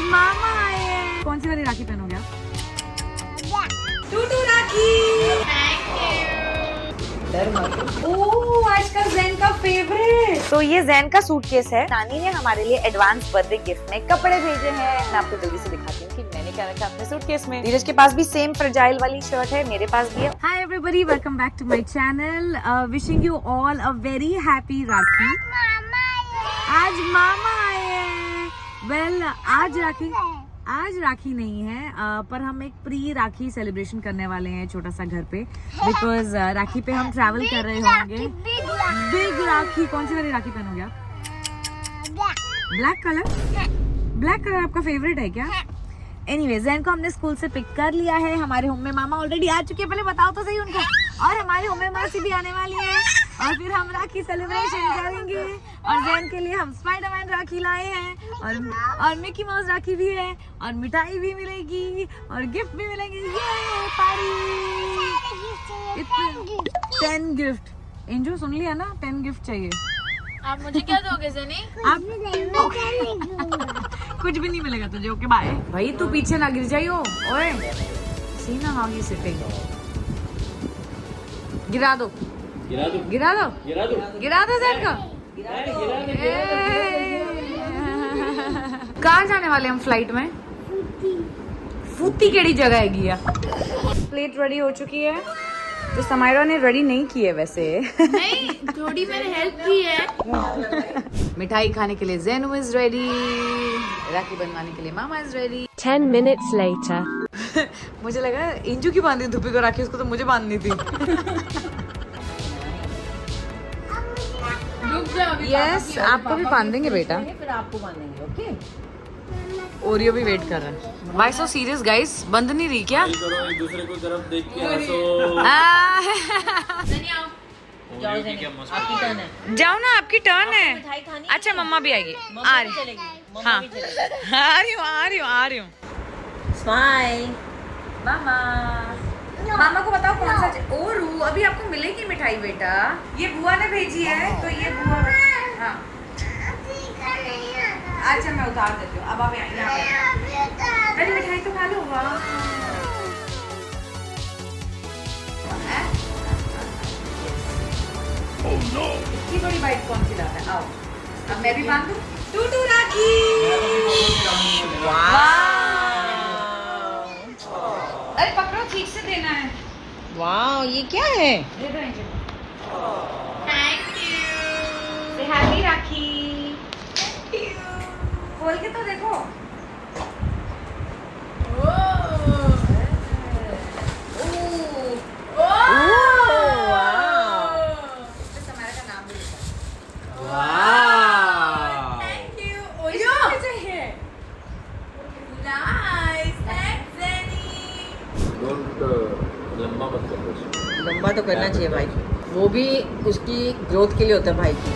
मामा आए हैं। कौन सी वाली राखी पहनोगे आप? टूटू राखी। ओह, आज का ज़ैन का फेवरेट। तो ये ज़ैन का सूटकेस है। नानी ने हमारे लिए एडवांस बर्थडे गिफ्ट में कपड़े भेजे हैं। मैं आपको जल्दी से दिखाती हूँ कि मैंने क्या रखा अपने सूटकेस में। नीरज के पास भी सेम फ्रेजाइल वाली शर्ट है, मेरे पास भी है। Hi everybody, welcome back to my channel. Wishing you all a very happy Rakhi. आज मामा आए हैं। वेल, आज राखी नहीं है, पर हम एक प्री राखी सेलिब्रेशन करने वाले हैं छोटा सा घर पे, बिकॉज राखी पे हम ट्रैवल कर रहे होंगे। बिग राखी। कौन सी वाली राखी पहनोगे आप? Black colour. ब्लैक कलर आपका फेवरेट है क्या? एनीवे, ज़ैन को हमने स्कूल से पिक कर लिया है। हमारे होम में मामा ऑलरेडी आ चुके हैं, पहले बताओ तो सही उनको। और हमारे होम में मासी भी आने वाली है, और फिर हम राखी सेलिब्रेशन करेंगे। और ज़ैन के लिए हम स्पाइडरमैन राखी लाए हैं, और मिकी माउस राखी भी है, और मिठाई भी मिलेगी, और गिफ्ट भी मिलेंगे। ये पार्टी 10 गिफ्ट। एंजो सुन लिया ना, 10 गिफ्ट चाहिए। आप मुझे क्या दोगे ज़नी? आप कुछ भी नहीं मिलेगा तुझे। Okay bye. भाई तू पीछे ना गिर जाइयो। ओए सी ना हाउ यू सिटिंग। गिरा दो ज़ैन को। कहाँ जाने वाले हम फ्लाइट में? फूती केड़ी जगह है? प्लेट रेडी हो चुकी है, तो समायरा ने रेडी नहीं की है वैसे। नहीं, थोड़ी मैंने हेल्प की है। मिठाई खाने के लिए ज़ैन इज रेडी, राखी बनवाने के लिए मामा इज रेडी। 10 minutes later. मुझे लगा इंजू की बांधी धुप्पी को राखी, उसको तो मुझे बांधनी थी। रुक जाओ अभी। यस, आपको भी बांधेंगे बेटा। फिर आपको बांधेंगे। ओके, ओरियो भी वेट कर रहा है। Why so serious guys? बंद नहीं रही क्या? करो, एक दूसरे को तरफ देख के हंसो। ज़नी आओ। जाओ ज़नी, आपकी टर्न है। जाओ ना, आपकी टर्न है। मिठाई खानी। अच्छा, मम्मा भी आएगी। मम्मा आ भी रही। चलेगी। हाँ, मम्मा भी चलेगी। आ रही हूँ। स्माइल। मामा को बताओ कौन सा। ओ रू, अभी आपको मिलेगी मिठाई बेटा। ये बुआ ने भेजी है, तो ये बुआ। हाँ, अच्छा मैं उतार देती हूँ। अब आप यहाँ पे पहले मिठाई तो खा लो। इतनी बड़ी बाइट कौन खिलाता है? आओ, अब मैं भी बांधू। टूटू राखी। अरे पकड़ो, ठीक से देना है। वाह, ये क्या है? दे दो इंजन। Thank you. हैप्पी राखी। खोल के तो देखो। समारा का नाम भी लिखा है। Thank you. ओयो चाहिए। Nice, thanks Zani. लंबा मत करो। लंबा तो करना चाहिए भाई, वो भी उसकी ग्रोथ के लिए होता है भाई की।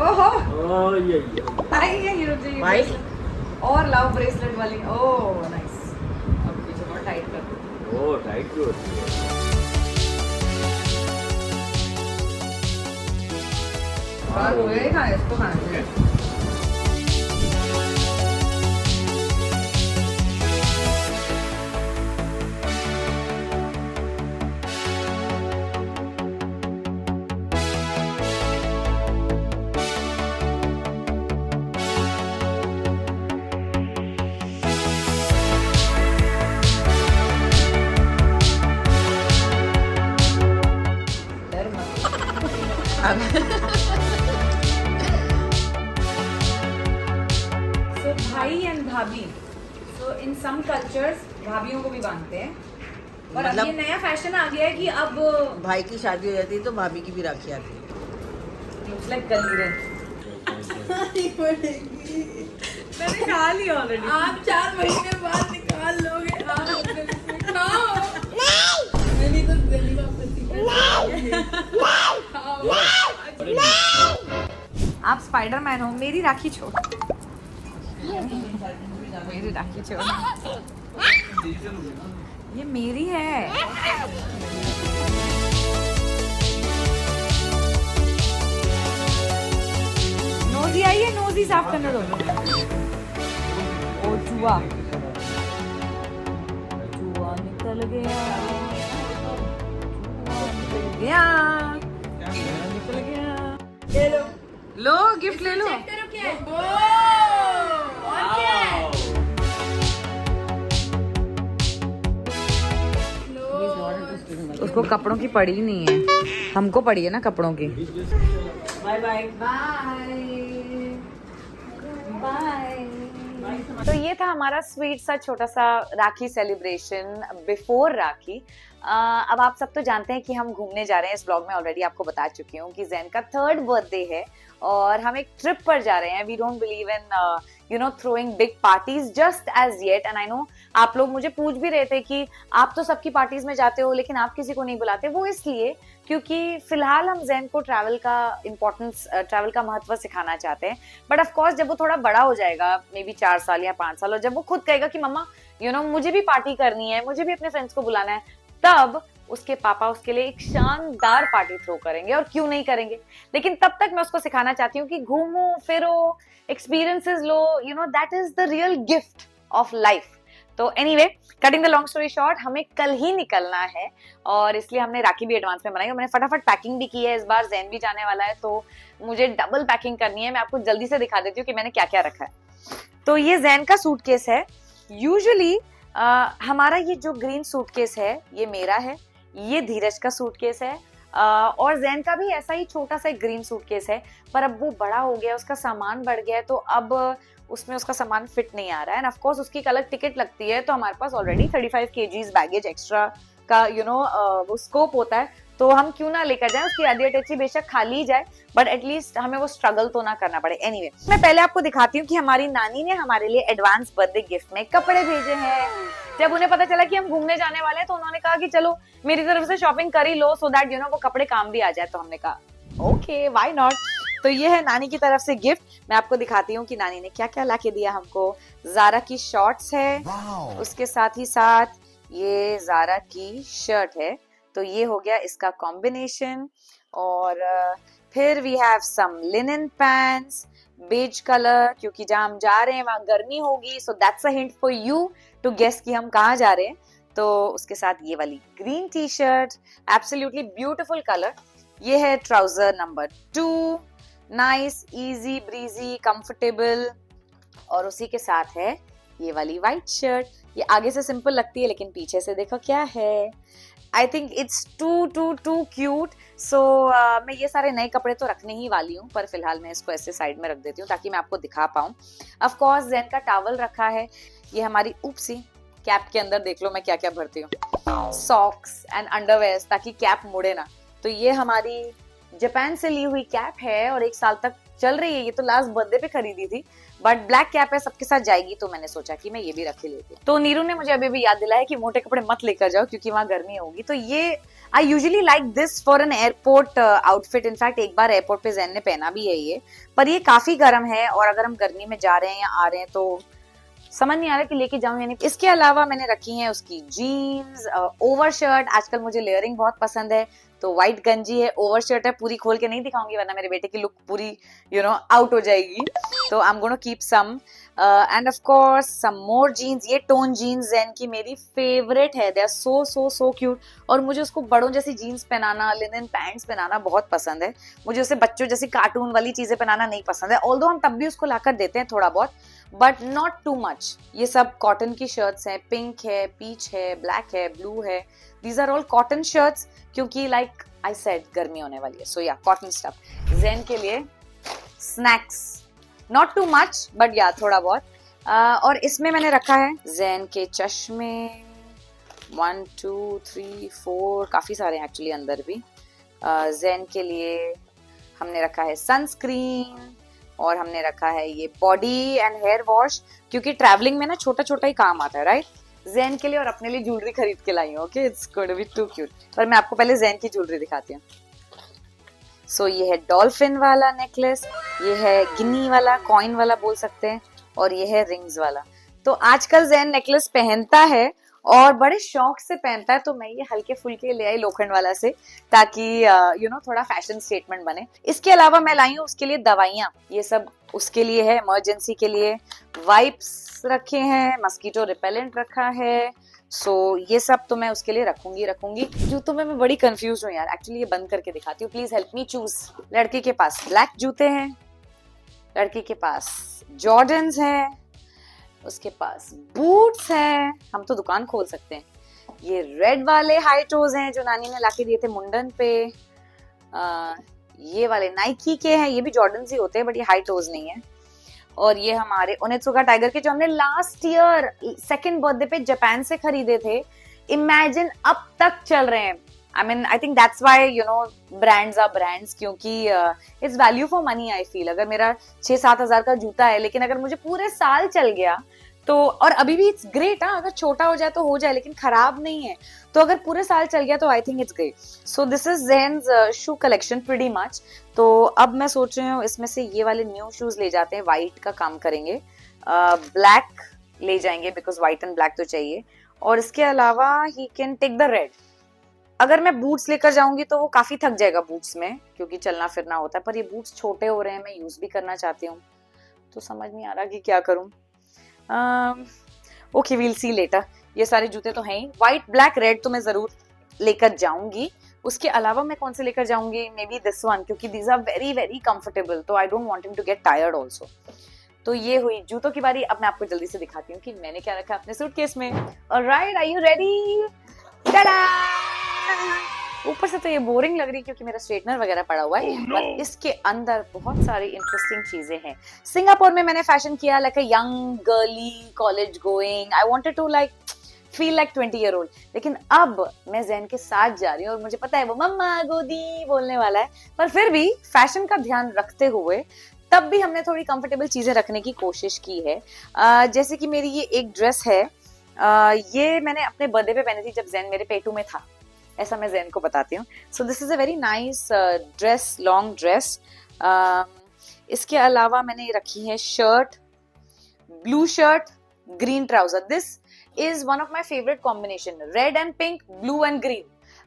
ओहो, ये भाई और लाओ ब्रेसलेट वाली। Oh nice. अब पीछे और टाइट कर दो। ओ टाइट क्यों होती है? और वो ये खाना, इसको खाना चाहिए। So भाई एंड भाभी, so in some cultures भाभियों को भी बांधते हैं, पर अब मतलब- ये नया फैशन आ गया है कि अब भाई की शादी हो जाती है तो भाभी की भी राखी आती है। looks like कलीरे। मैंने खा लिया ऑलरेडी। आप 4 महीने बाद निकाल लोगे। आप अपने से खाओ। नहीं तो ज़नी वापस। आप स्पाइडरमैन हो, मेरी राखी छोड़। मेरी राखी छोड़। ये मेरी है। कुर्सी साफ करने दो। ओ चूहा, चूहा निकल गया, चूहा निकल गया। ये लो। लो गिफ्ट ले लो। चेक करो क्या है। ओ, और क्या है? लो। उसको कपड़ों की पड़ी ही नहीं है, हमको पड़ी है ना कपड़ों की। Bye bye. तो ये था हमारा स्वीट सा छोटा सा राखी सेलिब्रेशन बिफोर राखी। अब आप सब तो जानते हैं कि हम घूमने जा रहे हैं। इस ब्लॉग में ऑलरेडी आपको बता चुकी हूँ कि जैन का 3rd बर्थडे है और हम एक ट्रिप पर जा रहे हैं। We don't believe in throwing big parties just as yet. And I know आप लोग मुझे पूछ भी रहे थे कि आप तो सबकी पार्टीज में जाते हो लेकिन आप किसी को नहीं बुलाते। वो इसलिए क्योंकि फिलहाल हम जैन को ट्रैवल का महत्व सिखाना चाहते हैं। बट ऑफ कोर्स जब वो थोड़ा बड़ा हो जाएगा, मे बी 4 साल या 5 साल, और जब वो खुद कहेगा कि मम्मा मुझे भी पार्टी करनी है, मुझे भी अपने फ्रेंड्स को बुलाना है, तब उसके पापा उसके लिए एक शानदार पार्टी थ्रो करेंगे। और क्यों नहीं करेंगे, लेकिन तब तक मैं उसको सिखाना चाहती हूँ कि घूमो फिरो, एक्सपीरियंसेस लो, that is the real gift of life. तो anyway, cutting the long story short, हमें कल ही निकलना है और इसलिए हमने राखी भी एडवांस में बनाई और मैंने फटाफट पैकिंग भी की है। इस बार जैन भी जाने वाला है तो मुझे डबल पैकिंग करनी है। मैं आपको जल्दी से दिखा देती हूँ कि मैंने क्या क्या रखा है। तो ये जैन का सूटकेस है। यूजुअली हमारा ये जो ग्रीन सूटकेस है ये मेरा है, ये धीरज का सूटकेस है और जैन का भी ऐसा ही छोटा सा एक ग्रीन सूटकेस है। पर अब वो बड़ा हो गया, उसका सामान बढ़ गया है तो अब उसमें उसका सामान फिट नहीं आ रहा है। एंड ऑफ कोर्स उसकी एक अलग टिकट लगती है, तो हमारे पास ऑलरेडी 35 kgs बैगेज एक्स्ट्रा का वो स्कोप होता है। तो हम क्यों ना लेकर जाएं, उसकी आधी अटैची बेशक खाली जाए बट एटलीस्ट हमें वो स्ट्रगल तो ना करना पड़े। एनीवे, मैं पहले आपको दिखाती हूँ कि हमारी नानी ने हमारे लिए एडवांस बर्थडे गिफ्ट में कपड़े भेजे हैं। जब उन्हें पता चला कि हम घूमने जाने वाले हैं तो उन्होंने कहा कि चलो मेरी तरफ से शॉपिंग कर ही लो सो दैट वो कपड़े काम भी आ जाए। तो हमने कहा ओके, व्हाई नॉट। तो ये है नानी की तरफ से गिफ्ट। मैं आपको दिखाती हूँ कि नानी ने क्या क्या लाके दिया हमको। जारा की शॉर्ट्स है, उसके साथ ही साथ ये जारा की शर्ट है। तो ये हो गया इसका कॉम्बिनेशन। और फिर we have some linen pants, beige colour, क्योंकि जहां हम जा रहे हैं वहां गर्मी होगी, so that's a hint for you to guess कि हम कहाँ जा रहे हैं। तो उसके साथ ये वाली green tea shirt, absolutely beautiful colour. ये है trouser number 2, nice, easy breezy, comfortable. और उसी के साथ है ये वाली व्हाइट शर्ट। ये आगे से सिंपल लगती है लेकिन पीछे से देखो क्या है। I think it's too cute. So मैं ये सारे नए कपड़े तो रखने ही वाली हूँ, पर फिलहाल मैं इसको ऐसे साइड में रख देती हूँ ताकि मैं आपको दिखा पाऊँ। ऑफ कोर्स जैन का टॉवल रखा है। ये हमारी उपसी कैप के अंदर देख लो मैं क्या क्या भरती हूँ, सॉक्स एंड अंडरवेयर ताकि कैप मुड़े ना। तो ये हमारी जापान से ली हुई कैप है और 1 साल तक चल रही है। ये तो लास्ट बर्थडे पे खरीदी थी बट ब्लैक कैप है, सबके साथ जाएगी तो मैंने सोचा कि मैं ये भी रख ही लेती हूँ। तो नीरू ने मुझे अभी भी याद दिलाया कि मोटे कपड़े मत लेकर जाओ क्योंकि वहां गर्मी होगी। तो ये I usually like this for an airport outfit. In fact एक बार एयरपोर्ट पे जैन ने पहना भी है ये, पर ये काफी गर्म है और अगर हम गर्मी में जा रहे हैं या आ रहे हैं तो समझ नहीं आ रहा कि लेके जाऊं या नहीं। इसके अलावा मैंने रखी है उसकी जीन्स, ओवर शर्ट। आजकल मुझे लेयरिंग बहुत पसंद है तो व्हाइट गंजी है, ओवर शर्ट है। पूरी खोल के नहीं दिखाऊंगी वरना मेरे बेटे की लुक पूरी आउट हो जाएगी। तो I am gonna keep some and of course some more jeans. ये टोन जीन्स जैन की मेरी फेवरेट है। दे आर सो क्यूट और मुझे उसको बड़ों जैसी जीन्स पहनाना, लिनन पैंट्स पहनाना बहुत पसंद है। मुझे उसे बच्चों जैसी कार्टून वाली चीजें पहनाना नहीं पसंद है, ऑल्दो हम तब भी उसको लाकर देते हैं थोड़ा बहुत, बट नॉट टू मच। ये सब कॉटन की शर्ट्स हैं, पिंक है, पीच है, ब्लैक है, ब्लू है। These are all cotton shirts क्योंकि लाइक आई सेड गर्मी होने वाली है। सो या कॉटन स्टफ। जैन के लिए snacks, not too much but या थोड़ा बहुत। और इसमें मैंने रखा है जैन के चश्मे, 1 2 3 4 काफी सारे हैं एक्चुअली अंदर भी। जैन के लिए हमने रखा है सनस्क्रीन और हमने रखा है ये बॉडी एंड हेयर वॉश क्योंकि ट्रैवलिंग में ना छोटा छोटा ही काम आता है, राइट। जैन के लिए और अपने लिए ज्वेलरी खरीद के लाई हूँ। Okay, it's going to be too cute. पर मैं आपको पहले जैन की ज्वेलरी दिखाती हूँ। सो ये है डॉल्फिन वाला नेकलेस, ये है गिनी वाला, कॉइन वाला बोल सकते हैं, और ये है रिंग्स वाला। तो आजकल जैन नेकलेस पहनता है और बड़े शौक से पहनता है, तो मैं ये हल्के फुल्के ले आई लोखंड वाला से ताकि थोड़ा फैशन स्टेटमेंट बने। इसके अलावा मैं लाई हूँ उसके लिए दवाइयाँ। ये सब उसके लिए है, इमरजेंसी के लिए वाइप्स रखे हैं, मस्कीटो रिपेलेंट रखा है। सो ये सब तो मैं उसके लिए रखूंगी। जूतों में मैं बड़ी कंफ्यूज हूँ यार, एक्चुअली ये बंद करके दिखाती हूँ, प्लीज हेल्प मी चूज। लड़के के पास ब्लैक जूते हैं, लड़की के पास जॉर्डन्स हैं, उसके पास बूट्स हैं, हम तो दुकान खोल सकते हैं। ये रेड वाले हाई टोज हैं जो नानी ने लाके दिए थे मुंडन पे। ये वाले नाइकी के हैं, ये भी जॉर्डन्स ही होते हैं बट ये हाई टोज नहीं है। और ये हमारे ओनेत्सुका टाइगर के जो हमने लास्ट ईयर सेकंड बर्थडे पे जापान से खरीदे थे। इमेजिन अब तक चल रहे हैं। I think that's why, brands are brands, क्योंकि it's value for money, I feel। अगर मेरा 6-7 हजार का जूता है, लेकिन अगर मुझे पूरे साल चल गया तो, और अभी भी इट्स ग्रेट, अगर छोटा हो जाए तो हो जाए लेकिन खराब नहीं है, तो अगर पूरे साल चल गया तो I think it's great. So this is Zain's shoe collection pretty much. तो अब मैं सोच रही हूँ इसमें से ये वाले न्यू शूज ले जाते हैं, व्हाइट का काम करेंगे, ब्लैक ले जाएंगे बिकॉज व्हाइट एंड ब्लैक तो चाहिए। और इसके अलावा he can take the red. अगर मैं बूट्स लेकर जाऊंगी तो वो काफी थक जाएगा बूट्स में, क्योंकि चलना फिरना होता है, पर ये बूट्स छोटे हो रहे हैं, मैं यूज भी करना चाहती हूँ, तो समझ नहीं आ रहा कि क्या करूं। ओके, वील सी लेटर। ये सारे जूते तो हैं ही, व्हाइट ब्लैक रेड तो मैं जरूर लेकर जाऊंगी। उसके अलावा मैं कौन से लेकर जाऊंगी, मे बी दिस वन, क्योंकि these are very very comfortable, तो I don't want him to get tired also. तो ये हुई जूतों की बारी। अब मैं आपको जल्दी से दिखाती हूँ कि मैंने क्या रखा अपने सूटकेस में। Alright, are you ready? Tada! ऊपर से तो ये बोरिंग लग रही है क्योंकि मेरा स्ट्रेटनर वगैरह पड़ा हुआ है, पर इसके अंदर बहुत सारी इंटरेस्टिंग चीजें हैं। सिंगापुर में मैंने फैशन किया like a young girly college going, I wanted to like feel like 20 year old. लेकिन अब मैं ज़ैन के साथ जा रही हूँ और मुझे पता है वो मम्मा गोदी बोलने वाला है, पर फिर भी फैशन का ध्यान रखते हुए तब भी हमने थोड़ी कंफर्टेबल चीजें रखने की कोशिश की है। जैसे कि मेरी ये एक ड्रेस है, ये मैंने अपने बर्थडे पे पहनी थी जब ज़ैन मेरे पेटू में था, ऐसा मैं ज़ैन को बताती हूँ। सो this is a very nice dress, long dress. इसके अलावा मैंने रखी है shirt, blue shirt, green trouser. This is one of my favourite combination, red and pink, blue and green.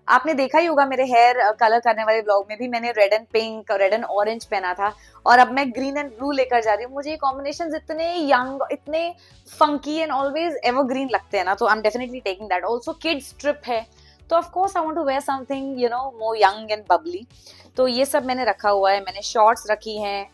आपने देखा ही होगा मेरे हेयर कलर करने वाले ब्लॉग में भी मैंने red and pink, red and orange पहना था, और अब मैं ग्रीन एंड ब्लू लेकर जा रही हूँ। मुझे ये कॉम्बिनेशन इतने यंग, इतने फंकी एंड ऑलवेज एवरग्रीन लगते हैं ना, तो I am definitely taking that. Also kids trip है, तो of course I want to wear something more young and bubbly. तो ये सब मैंने रखा हुआ है। मैंने शॉर्ट्स रखी हैं,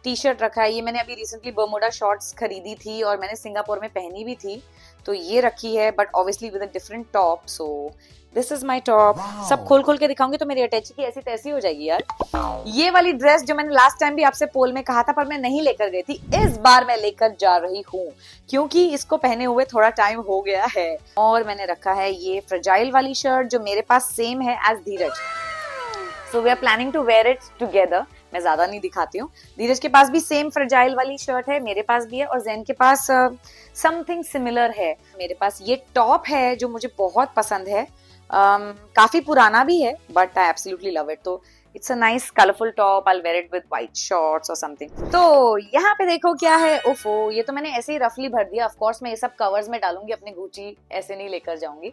टी शर्ट रखा है, ये मैंने अभी रिसेंटली बर्मुडा शॉर्ट्स खरीदी थी और मैंने सिंगापुर में पहनी भी थी, तो ये रखी है, but obviously with a different top. So this is my top. सब खोल खोल के दिखाऊंगी तो मेरी अटैची की ऐसी तैसी हो जाएगी यार। ये वाली ड्रेस जो मैंने लास्ट टाइम भी आपसे पोल में कहा था पर मैं नहीं लेकर गई थी, इस बार मैं लेकर जा रही हूँ क्योंकि इसको पहने हुए थोड़ा टाइम हो गया है। और मैंने रखा है ये फ्रजाइल वाली शर्ट जो मेरे पास सेम है as Dheeraj, so we are planning to wear it together. मैं ज्यादा नहीं दिखाती हूँ। धीरज के पास भी सेम फ्रजाइल वाली शर्ट है, मेरे पास भी है, और ज़ैन के पास समथिंग सिमिलर है। मेरे पास ये टॉप है जो मुझे बहुत पसंद है, काफी पुराना भी है but I absolutely love it. तो it's a nice colourful top, I will wear it with white shorts और समथिंग। तो यहाँ पे देखो क्या है, ओफो, ये तो मैंने ऐसे ही रफली भर दिया। ऑफ कोर्स मैं ये सब कवर्स में डालूंगी, अपनी गुची ऐसे नहीं लेकर जाऊंगी,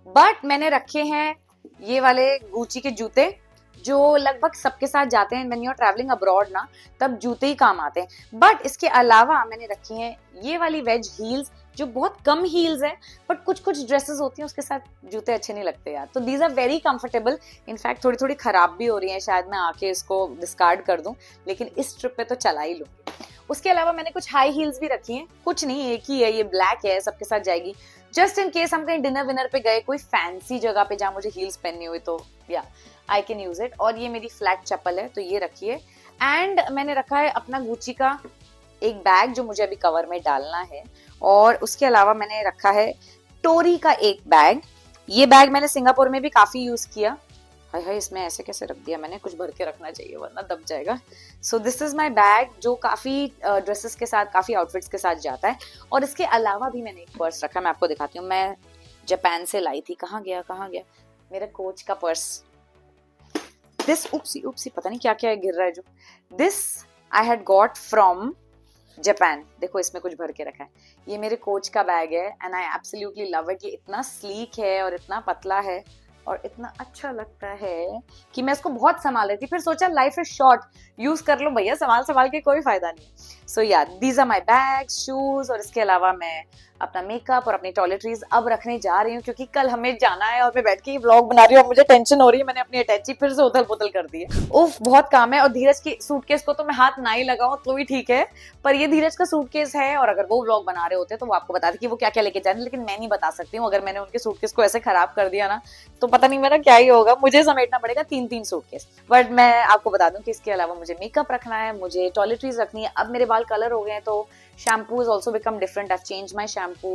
बट मैंने रखे हैं ये वाले गुची के जूते जो लगभग सबके साथ जाते हैं। When you are travelling abroad ना, तब जूते ही काम आते हैं। बट इसके अलावा मैंने रखी हैं ये वाली वेज हील्स जो बहुत कम हील्स है, बट कुछ कुछ ड्रेसेस होती हैं उसके साथ जूते अच्छे नहीं लगते यार, तो these are very comfortable. In fact थोड़ी थोड़ी खराब भी हो रही हैं, शायद मैं आके इसको डिस्कार्ड कर दूं, लेकिन इस ट्रिप पे तो चला ही लूंगी। उसके अलावा मैंने कुछ हाई हील्स भी रखी हैं, कुछ नहीं, एक ही है, ये ब्लैक है, सबके साथ जाएगी, जस्ट इन केस हम कहीं डिनर विनर पे गए, कोई फैंसी जगह पे जहाँ मुझे हील्स पहननी हुई तो या आई कैन यूज इट। और ये मेरी फ्लैट चप्पल है, तो ये रखिए। एंड मैंने रखा है अपना गुची का एक बैग जो मुझे अभी कवर में डालना है, और उसके अलावा मैंने रखा है टोरी का एक बैग। ये बैग मैंने सिंगापुर में भी काफी यूज किया। हाय हाय, इसमें ऐसे कैसे रख दिया मैंने, कुछ भर के रखना चाहिए वरना दब जाएगा। सो दिस इज माई बैग जो काफी ड्रेसेस के साथ, काफी आउटफिट्स के साथ जाता है। और इसके अलावा भी मैंने एक पर्स रखा, मैं आपको दिखाती हूँ। मैं जापान से लाई थी, कहाँ गया मेरा कोच का पर्स। दिस उपसी पता नहीं क्या क्या गिर रहा है जो, this I had got from Japan. देखो इसमें कुछ भर के रखा है, ये मेरे कोच का बैग है and I absolutely love it. ये इतना स्लीक है और इतना पतला है, और इतना अच्छा लगता है कि मैं इसको बहुत संभाल रही थी, फिर सोचा लाइफ इज शॉर्ट, यूज कर लो भैया, संभाल संभाल के कोई फायदा नहीं। सो या these are my bags, shoes, और इसके अलावा मैं अपना मेकअप और अपनी टॉयलेटरीज अब रखने जा रही हूँ क्योंकि कल हमें जाना है और मैं बैठ के ही व्लॉग बना रही हूँ और मुझे टेंशन हो रही है। मैंने अपनी अटैची फिर से उथल पुथल कर दी है। उफ, बहुत काम है। और धीरज की सूटकेस को तो मैं हाथ ना ही लगाऊं तो भी ठीक है, पर ये धीरज का सूटकेस है और अगर वो व्लॉग बना रहे होते तो वो आपको बताते कि वो क्या क्या लेके जा रहे हैं, लेकिन मैं नहीं बता सकती हूँ। अगर मैंने उनके सूटकेस को ऐसे खराब कर दिया ना तो पता नहीं मेरा क्या ही होगा, मुझे समेटना पड़ेगा 3-3 सूटकेस। बट मैं आपको बता दूं कि इसके अलावा मुझे मेकअप रखना है, मुझे टॉयलेटरीज रखनी है। अब मेरे बाल कलर हो गए हैं तो shampoo is also become different. I change my shampoo,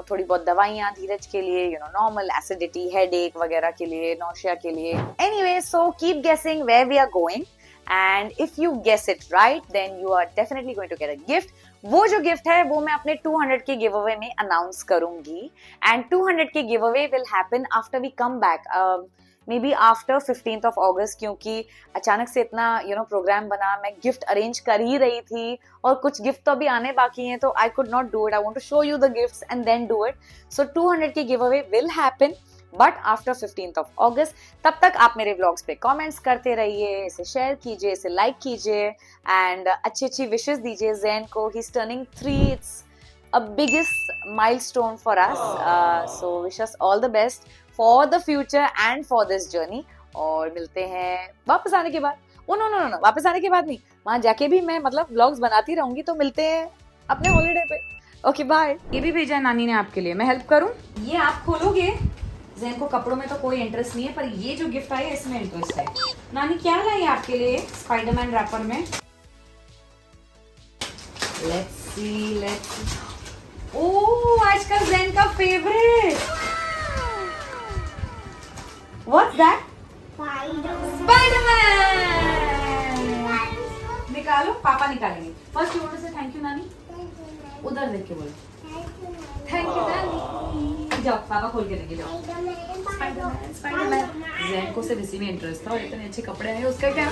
थोड़ी बहुत दवाइयाँ धीरज के लिए, नॉर्मल एसिडिटी, हेडेक वगैरह के लिए, नौशिया के लिए। Anyway, so keep guessing where we are going and if you guess it right then you are definitely going to get a gift. वो जो गिफ्ट है वो मैं अपने 200 के गिव अवे में अनाउंस करूंगी and 200 के give away will happen after we come back, maybe after 15th of August, क्योंकि अचानक से इतना प्रोग्राम बना, मैं गिफ्ट अरेंज कर ही रही थी और कुछ गिफ्ट तो अभी आने बाकी हैं तो I could not do it. I want to show you the gifts and then do it. So 200 के give away will happen but after 15th of August. तब तक आप मेरे व्लॉग्स पे कमेंट्स करते रहिए, इसे शेयर कीजिए, इसे लाइक कीजिए एंड अच्छी अच्छी विशेस दीजिए ज़ैन को. He is turning 3. It's a biggest milestone for us. So wish us all the best for the future and for this journey. और मिलते हैं वापस आने के बाद. नो, वापस आने के बाद नहीं, वहाँ जाके भी मैं व्लॉग्स बनाती रहूंगी. तो मिलते हैं अपने हॉलीडे पे. Okay bye. ये भी भेजा है नानी ने आपके लिए, मैं हेल्प करूं? ये आप खोलोगे. ज़ैन को कपड़ों में तो कोई इंटरेस्ट नहीं है, पर ये जो गिफ्ट आई है इसमें इंटरेस्ट है. नानी क्या लाई आपके लिए स्पाइडरमैन रैपर में? Let's see. ओह, आजकल ज़ैन का फेवरेट. What's that? स्पाइडरमैन. निकालो, पापा निकालेंगे. फर्स्ट यू वांट टू से थैंक यू नानी. उधर देख के बोलो थैंक यू नानी. जाओ पापा खोल के देंगे. जाओ. स्पाइडरमैन. ज़ैन को सिर्फ इसी में इंटरेस्ट था और इतने अच्छे कपड़े आए उसका क्या.